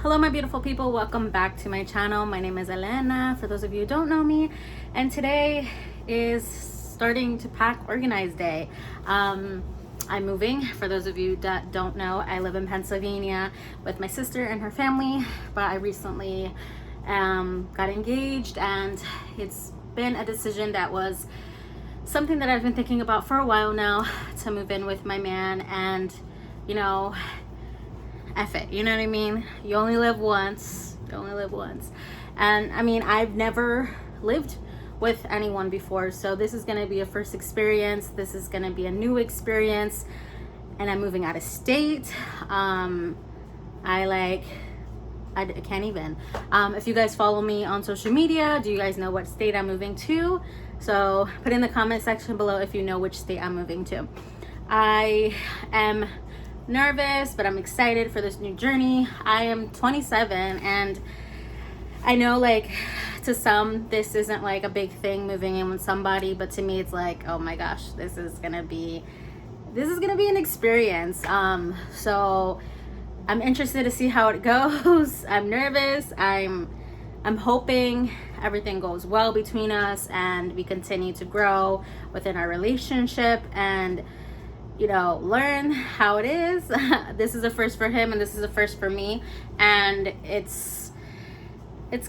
Hello my beautiful people, welcome back to my channel. My name is Elena, for those of you who don't know me, and today is starting to pack organize day. I'm moving. For those of you that don't know, I live in Pennsylvania with my sister and her family, but I recently got engaged, and it's been a decision that was something that I've been thinking about for a while now, to move in with my man. And you know, F it, you know what I mean? You only live once. And I mean, I've never lived with anyone before, so this is gonna be a first experience. This is gonna be a new experience, and I'm moving out of state. I can't even. If you guys follow me on social media, do you guys know what state I'm moving to? So put in the comment section below if you know which state I'm moving to. I am nervous, but I'm excited for this new journey. I am 27, and I know, like, to some this isn't like a big thing, moving in with somebody, but to me it's like, oh my gosh, this is gonna be an experience. So I'm interested to see how it goes. I'm nervous. I'm hoping everything goes well between us and we continue to grow within our relationship and, you know, learn how it is. This is a first for him and this is a first for me, and it's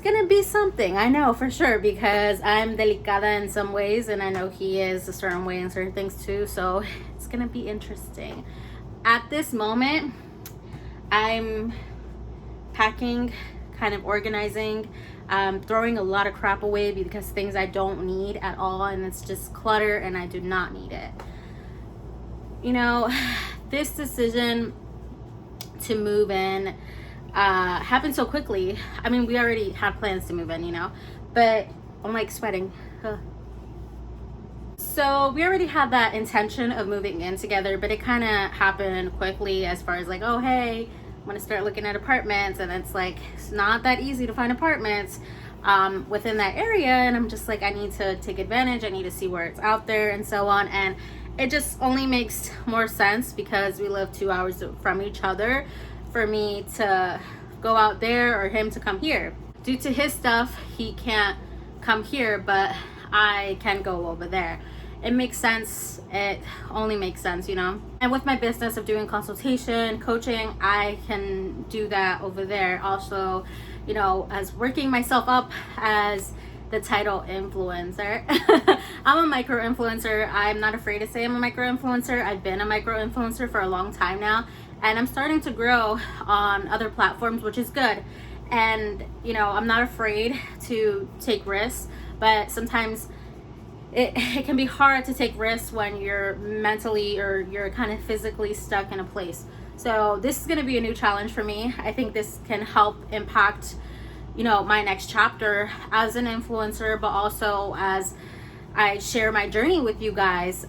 gonna be something, I know for sure, because I'm delicada in some ways and I know he is a certain way in certain things too, so it's gonna be interesting. At this moment, I'm packing, kind of organizing, throwing a lot of crap away because things I don't need at all, and it's just clutter and I do not need it. You know, this decision to move in happened so quickly. I mean, we already had plans to move in, you know, but I'm like sweating. So we already had that intention of moving in together, but it kind of happened quickly, as far as like, oh hey, I'm gonna start looking at apartments, and it's like, it's not that easy to find apartments within that area, and I'm just like, I need to take advantage, I need to see where it's out there and so on. And it just only makes more sense because we live 2 hours from each other for me to go out there or him to come here. Due to his stuff, he can't come here, but I can go over there. It makes sense. It only makes sense, you know. And with my business of doing consultation, coaching, I can do that over there. Also, you know, as working myself up as the title influencer. I'm a micro influencer. I'm not afraid to say I'm a micro influencer. I've been a micro influencer for a long time now, and I'm starting to grow on other platforms, which is good. And you know, I'm not afraid to take risks, but sometimes it can be hard to take risks when you're mentally or you're kind of physically stuck in a place. So this is going to be a new challenge for me. I think this can help impact, you know, my next chapter as an influencer, but also as I share my journey with you guys.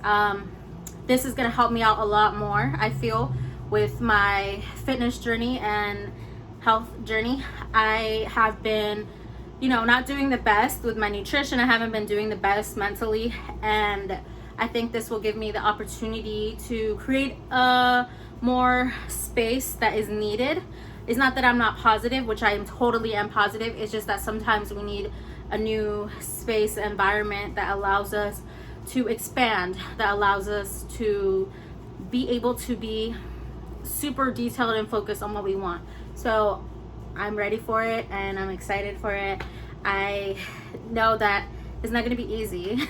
This is going to help me out a lot more, I feel, with my fitness journey and health journey. I have been, you know, not doing the best with my nutrition. I haven't been doing the best mentally, and I think this will give me the opportunity to create a more space that is needed. It's not that I'm not positive, which I am totally am positive. It's just that sometimes we need a new space environment that allows us to expand, that allows us to be able to be super detailed and focused on what we want. So I'm ready for it and I'm excited for it. I know that it's not going to be easy.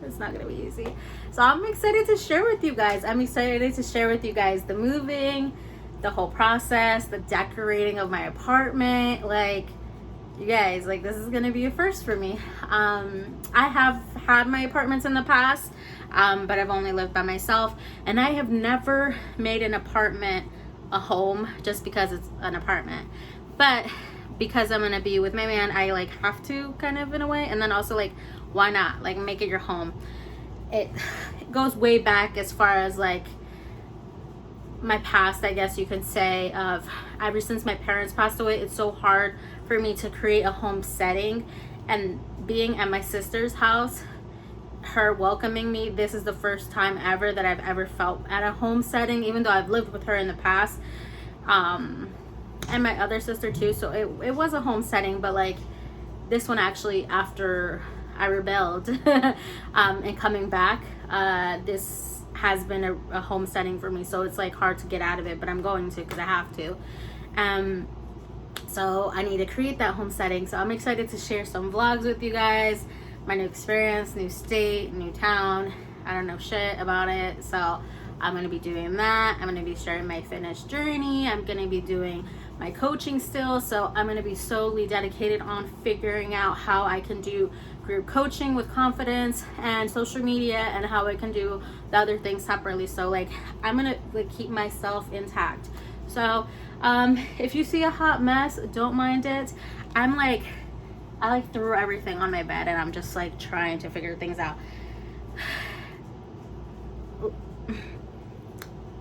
It's not going to be easy. So I'm excited to share with you guys. I'm excited to share with you guys the moving, the whole process, the decorating of my apartment. Like, you guys, like, this is gonna be a first for me. I have had my apartments in the past, but I've only lived by myself, and I have never made an apartment a home just because it's an apartment. But because I'm gonna be with my man, I like have to, kind of, in a way. And then also, like, why not, like, make it your home? It goes way back, as far as like my past, I guess you could say, of ever since my parents passed away. It's so hard for me to create a home setting, and being at my sister's house, her welcoming me, this is the first time ever that I've ever felt at a home setting, even though I've lived with her in the past. and my other sister too. So it was a home setting, but like this one actually, after I rebelled and coming back, this has been a home setting for me. So it's like hard to get out of it, but I'm going to because I have to. So I need to create that home setting. So I'm excited to share some vlogs with you guys, my new experience, new state, new town. I don't know shit about it. So I'm going to be doing that. I'm going to be sharing my fitness journey. I'm going to be doing my coaching still. So I'm going to be solely dedicated on figuring out how I can do group coaching with confidence and social media, and how I can do the other things separately. So like I'm going to like keep myself intact. So if you see a hot mess, don't mind it. I like threw everything on my bed and I'm just like trying to figure things out.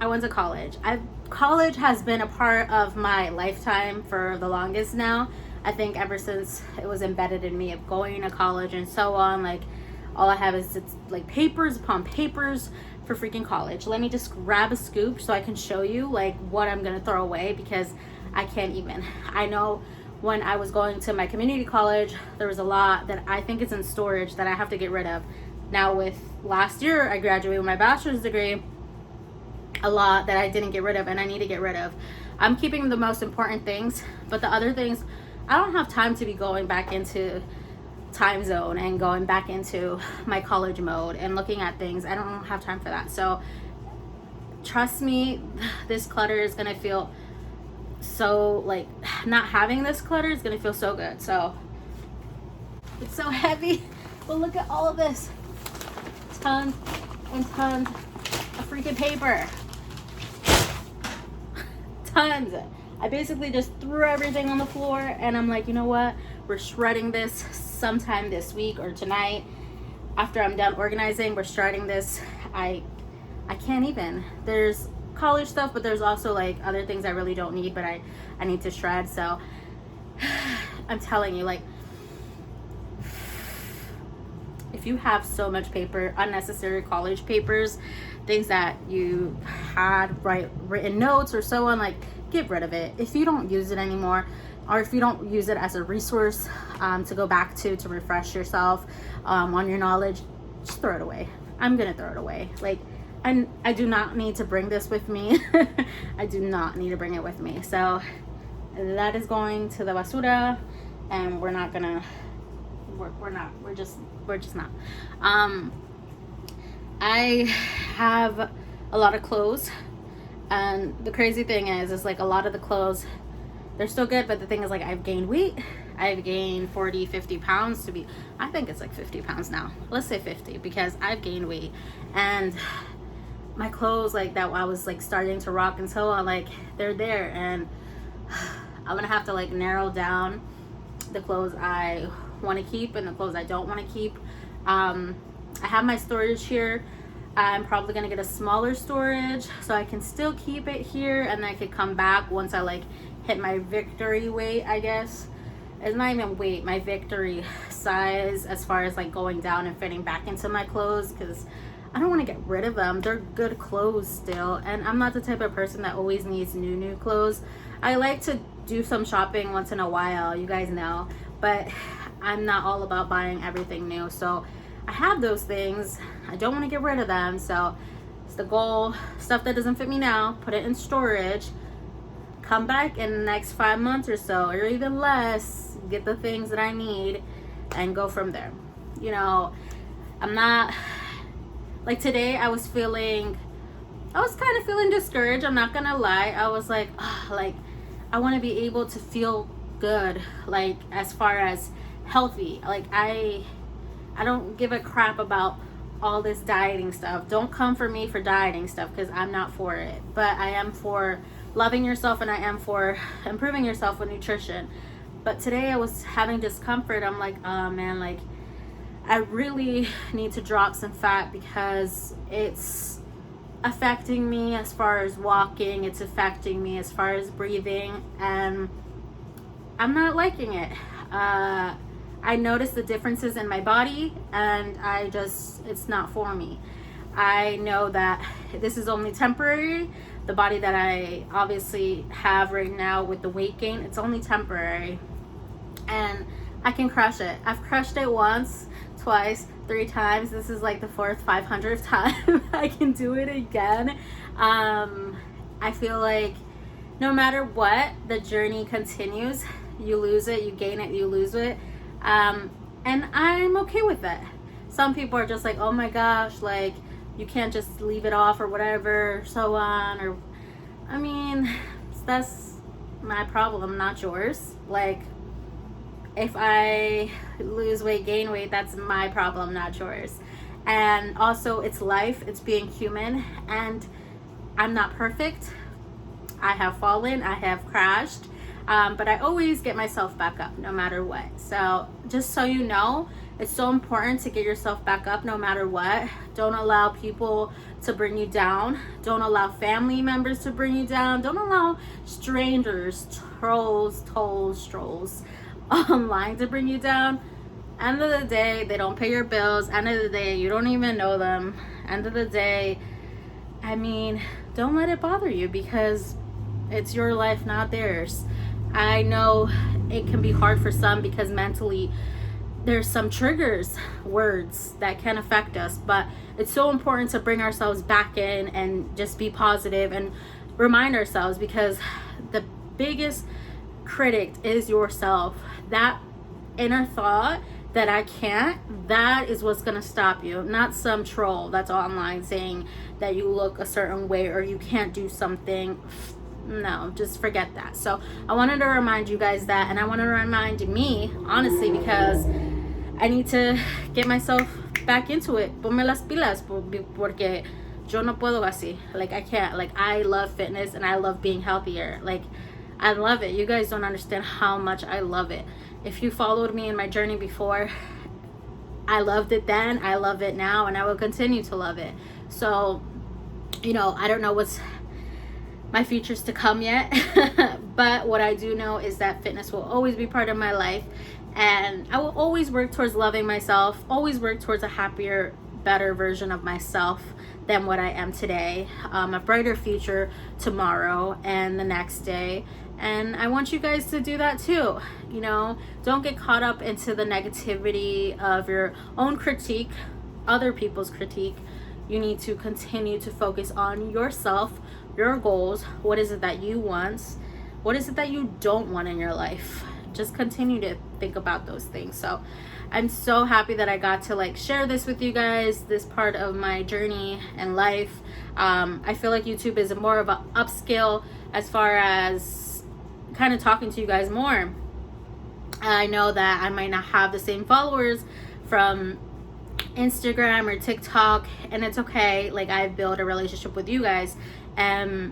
I went to college. College has been a part of my lifetime for the longest now. I think ever since it was embedded in me of going to college and so on. Like all I have is it's like papers upon papers for freaking college. Let me just grab a scoop so I can show you like what I'm gonna throw away, because I can't even. I know when I was going to my community college, there was a lot that I think is in storage that I have to get rid of. Now with last year, I graduated with my bachelor's degree, a lot that I didn't get rid of and I need to get rid of. I'm keeping the most important things, but the other things, I don't have time to be going back into time zone and going back into my college mode and looking at things. I don't have time for that. So trust me, this clutter is gonna feel so like, not having this clutter is gonna feel so good. So it's so heavy, but look at all of this, tons and tons of freaking paper. Tons. I basically just threw everything on the floor and I'm like, you know what, we're shredding this sometime this week or tonight. After I'm done organizing, we're shredding this. I can't even. There's college stuff, but there's also like other things I really don't need, but I need to shred. So I'm telling you, like, if you have so much paper, unnecessary college papers, things that you had written notes or so on, like, get rid of it. If you don't use it anymore, or if you don't use it as a resource to go back to refresh yourself on your knowledge, just throw it away. I'm gonna throw it away. Like, and I do not need to bring this with me. I do not need to bring it with me. So that is going to the basura, and we're just not. I have a lot of clothes, and the crazy thing is like a lot of the clothes, they're still good, but the thing is like I've gained weight. I've gained 40-50 pounds to be, I think it's like 50 pounds now. Let's say 50, because I've gained weight, and my clothes like that I was like starting to rock and so on, like they're there, and I'm gonna have to like narrow down the clothes I want to keep and the clothes I don't want to keep. I have my storage here. I'm probably gonna get a smaller storage so I can still keep it here, and then I could come back once I like hit my victory weight, I guess. It's not even weight, my victory size, as far as like going down and fitting back into my clothes, because I don't want to get rid of them. They're good clothes still, and I'm not the type of person that always needs new clothes. I like to do some shopping once in a while, you guys know, but I'm not all about buying everything new. So I have those things, I don't want to get rid of them. So it's the goal. Stuff that doesn't fit me now, put it in storage, come back in the next 5 months or so, or even less, get the things that I need and go from there. You know, I'm not like, today I was kind of feeling discouraged, I'm not gonna lie. I was like, like I want to be able to feel good, like as far as healthy. Like I don't give a crap about all this dieting stuff. Don't come for me for dieting stuff, because I'm not for it. But I am for loving yourself, and I am for improving yourself with nutrition. But today I was having discomfort. I'm like, oh man, like I really need to drop some fat, because it's affecting me as far as walking, it's affecting me as far as breathing, and I'm not liking it. I notice the differences in my body, and it's not for me. I know that this is only temporary, the body that I obviously have right now with the weight gain, it's only temporary. And I can crush it. I've crushed it once, twice, 3 times. This is like the 4th, 500th time I can do it again. I feel like no matter what, the journey continues. You lose it, you gain it, you lose it. And I'm okay with it. Some people are just like, oh my gosh, like, you can't just leave it off or whatever, so on. Or, I mean, that's my problem, not yours. Like, if I lose weight, gain weight, that's my problem, not yours. And also, it's life, it's being human, and I'm not perfect. I have fallen, I have crashed, but I always get myself back up no matter what. So just so you know, it's so important to get yourself back up no matter what. Don't allow people to bring you down. Don't allow family members to bring you down. Don't allow strangers, trolls online to bring you down. End of the day, they don't pay your bills. End of the day, you don't even know them. End of the day, I mean, don't let it bother you, because it's your life, not theirs. I know it can be hard for some because mentally there's some triggers, words that can affect us, but it's so important to bring ourselves back in and just be positive and remind ourselves, because the biggest critic is yourself. That inner thought that I can't, that is what's gonna stop you, not some troll that's online saying that you look a certain way or you can't do something. No, just forget that. So I wanted to remind you guys that, and I want to remind me, honestly, because I need to get myself back into it. Ponme las pilas, porque yo no puedo así. Like, I can't. Like, I love fitness and I love being healthier. Like, I love it. You guys don't understand how much I love it. If you followed me in my journey before, I loved it then, I love it now, and I will continue to love it. So, you know, I don't know what's my future's to come yet, but what I do know is that fitness will always be part of my life, and I will always work towards loving myself, always work towards a happier, better version of myself than what I am today, a brighter future tomorrow and the next day. And I want you guys to do that too. You know, don't get caught up into the negativity of your own critique, other people's critique. You need to continue to focus on yourself, your goals. What is it that you want? What is it that you don't want in your life? Just continue to think about those things. So I'm so happy that I got to like share this with you guys, this part of my journey and life. I feel like YouTube is more of an upskill as far as kind of talking to you guys more. I know that I might not have the same followers from Instagram or TikTok, and it's okay. Like, I've built a relationship with you guys, and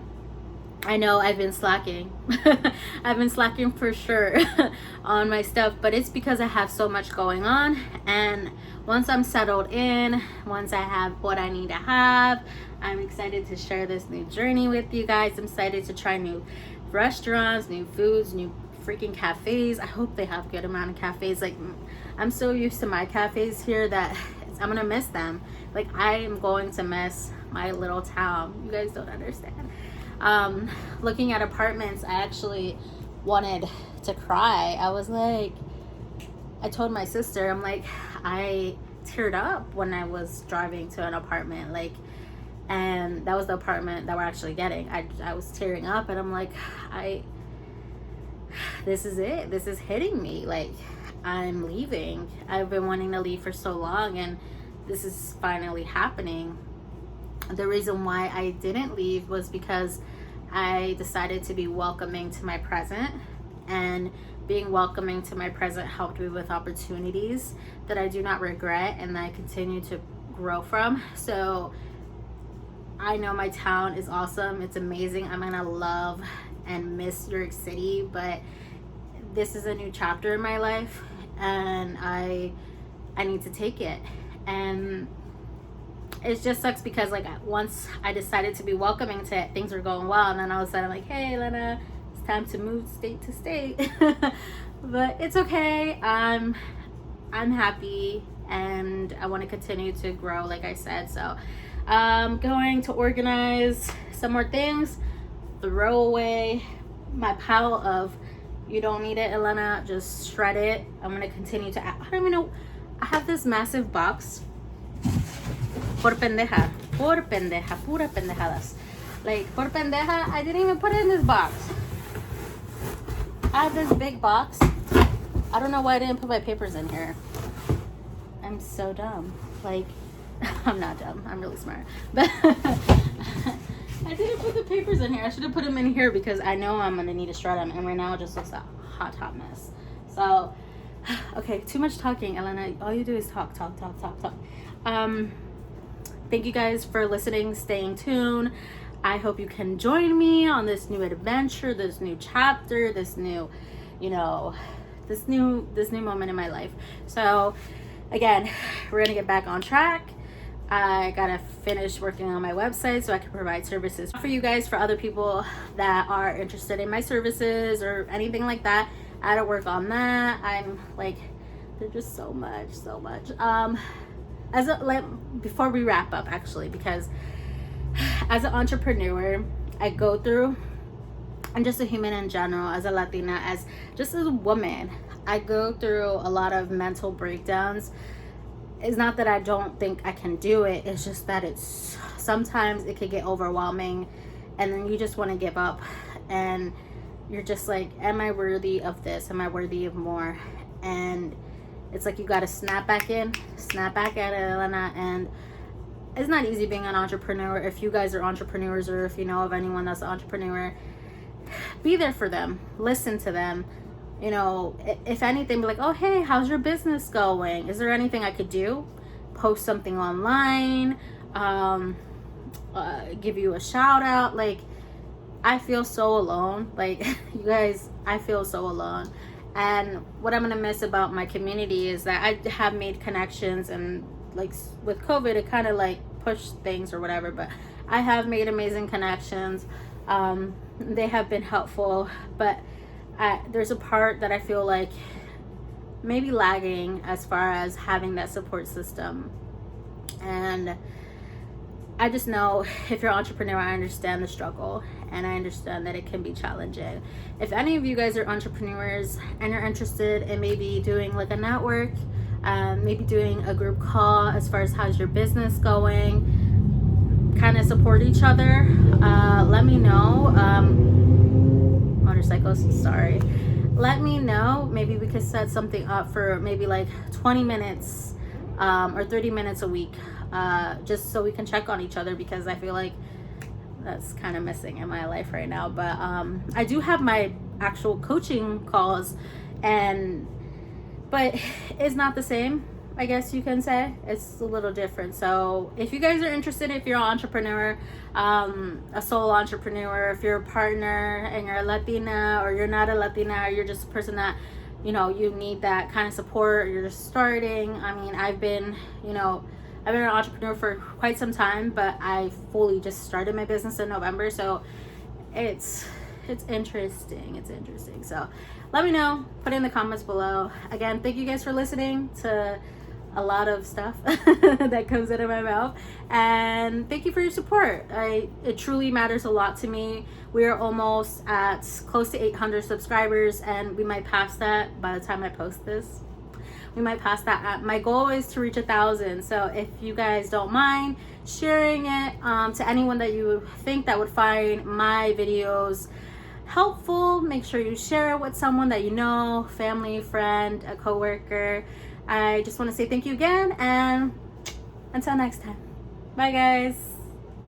I know I've been slacking. I've been slacking for sure on my stuff, but it's because I have so much going on. And once I'm settled in, once I have what I need to have, I'm excited to share this new journey with you guys. I'm excited to try new restaurants, new foods, new freaking cafes. I hope they have good amount of cafes. Like, I'm so used to my cafes here that I'm gonna miss them. Like, I am going to miss my little town. You guys don't understand. Looking at apartments, I actually wanted to cry. I was like, I told my sister, I'm like, I teared up when I was driving to an apartment, like, and that was the apartment that we're actually getting. I was tearing up, and I'm like, this is it. This is hitting me. Like, I'm leaving. I've been wanting to leave for so long, and this is finally happening. The reason why I didn't leave was because I decided to be welcoming to my present, and being welcoming to my present helped me with opportunities that I do not regret and that I continue to grow from. So I know my town is awesome. It's amazing. I'm gonna love and miss New York City, but this is a new chapter in my life, and I need to take it. And it just sucks because, like, once I decided to be welcoming to it, things were going well, and then all of a sudden I'm like, hey Lena, it's time to move state to state. But it's okay. I'm happy, and I want to continue to grow, like I said. So I'm going to organize some more things, throw away my pile of you don't need it, Elena, just shred it. I'm gonna continue to I don't even know, I have this massive box por pendeja, pura pendejadas. Like, por pendeja, I didn't even put it in this box. I have this big box. I don't know why I didn't put my papers in here. I'm so dumb. Like, I'm not dumb. I'm really smart. But I didn't put the papers in here. I should have put them in here because I know I'm going to need to shred them. And right now it just looks a hot mess. So, okay, too much talking, Elena. All you do is talk. Thank you guys for listening, staying tuned. I hope you can join me on this new adventure, this new chapter, this new, this new moment in my life. So again, we're gonna get back on track. I gotta finish working on my website so I can provide services for you guys, for other people that are interested in my services or anything like that. I gotta work on that. I'm like, there's just so much. Before we wrap up, actually, because as an entrepreneur, I go through, and just a human in general, as a Latina, as a woman, I go through a lot of mental breakdowns. It's not that I don't think I can do it, it's just that sometimes it could get overwhelming, and then you just want to give up, and you're just like, am I worthy of this? Am I worthy of more? And it's like you got to snap back at it, Elena. And it's not easy being an entrepreneur. If you guys are entrepreneurs, or if you know of anyone that's an entrepreneur, be there for them, listen to them. If anything, be like, oh, hey, how's your business going? Is there anything I could do? Post something online, give you a shout out. Like, I feel so alone. Like, you guys, I feel so alone. And what I'm gonna miss about my community is that I have made connections, and like with COVID, it kind of like pushed things or whatever, but I have made amazing connections. They have been helpful, but there's a part that I feel like maybe lagging as far as having that support system. And I just know, if you're an entrepreneur, I understand the struggle, and I understand that it can be challenging. If any of you guys are entrepreneurs and you're interested in maybe doing like a network, maybe doing a group call as far as how's your business going, kind of support each other, let me know. Motorcycles, sorry. Let me know. Maybe we could set something up for maybe like 20 minutes or 30 minutes a week, just so we can check on each other, because I feel like that's kind of missing in my life right now. But I do have my actual coaching calls, but it's not the same, I guess you can say. It's a little different. So if you guys are interested, if you're an entrepreneur, a solo entrepreneur, if you're a partner and you're a Latina, or you're not a Latina, or you're just a person that you need that kind of support, or you're just starting. I mean, I've been an entrepreneur for quite some time, but I fully just started my business in November, so it's interesting. So let me know, put it in the comments below. Again, thank you guys for listening to a lot of stuff that comes out of my mouth, and thank you for your support. It truly matters a lot to me. We are almost at close to 800 subscribers, and we might pass that by the time I post this. We might pass that. My goal is to reach 1,000. So if you guys don't mind sharing it to anyone that you think that would find my videos helpful, make sure you share it with someone that you know, family, friend, a coworker. I just want to say thank you again, and until next time. Bye, guys.